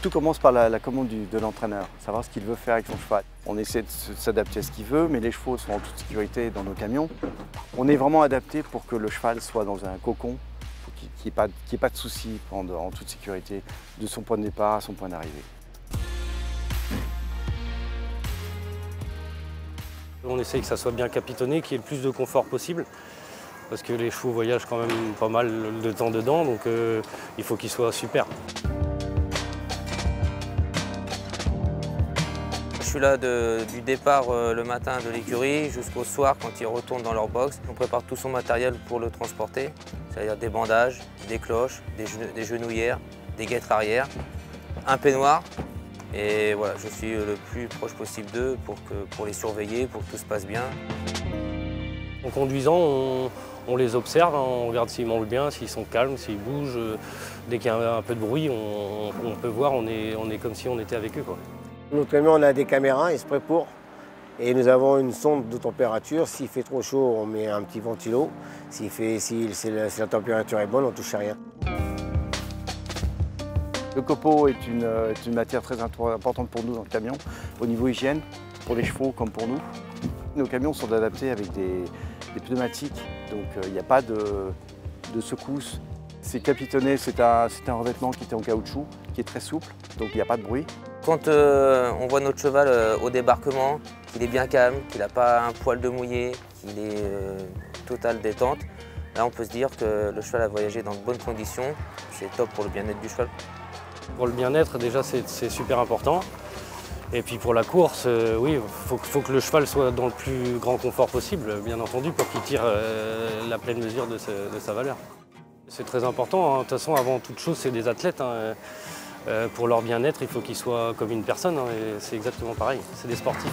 Tout commence par la commande de l'entraîneur, savoir ce qu'il veut faire avec son cheval. On essaie de s'adapter à ce qu'il veut, mais les chevaux sont en toute sécurité dans nos camions. On est vraiment adapté pour que le cheval soit dans un cocon, qu'il n'y ait pas de soucis en toute sécurité, de son point de départ à son point d'arrivée. On essaye que ça soit bien capitonné, qu'il y ait le plus de confort possible, parce que les chevaux voyagent quand même pas mal de temps dedans, donc il faut qu'ils soient super. Je suis là du départ le matin de l'écurie jusqu'au soir quand ils retournent dans leur box. On prépare tout son matériel pour le transporter, c'est-à-dire des bandages, des cloches, des genouillères, des guêtres arrière, un peignoir. Et voilà, je suis le plus proche possible d'eux pour les surveiller, pour que tout se passe bien. En conduisant, on les observe, on regarde s'ils mangent bien, s'ils sont calmes, s'ils bougent. Dès qu'il y a un peu de bruit, on peut voir, on est comme si on était avec eux, quoi. Notre camion, on a des caméras exprès pour. Et nous avons une sonde de température. S'il fait trop chaud, on met un petit ventilo. Si la température est bonne, on ne touche à rien. Le copeau est une matière très importante pour nous dans le camion, au niveau hygiène, pour les chevaux comme pour nous. Nos camions sont adaptés avec des pneumatiques, donc il n'y a pas de secousse. C'est capitonné, c'est un revêtement qui est en caoutchouc, qui est très souple, donc il n'y a pas de bruit. Quand on voit notre cheval au débarquement, qu'il est bien calme, qu'il n'a pas un poil de mouillé, qu'il est totale détente, là on peut se dire que le cheval a voyagé dans de bonnes conditions. C'est top pour le bien-être du cheval. Pour le bien-être, déjà, c'est super important. Et puis pour la course, oui, faut que le cheval soit dans le plus grand confort possible, bien entendu, pour qu'il tire la pleine mesure de sa valeur. C'est très important, hein. De toute façon, avant toute chose, c'est des athlètes, hein. Pour leur bien-être, il faut qu'ils soient comme une personne, hein, et c'est exactement pareil, c'est des sportifs.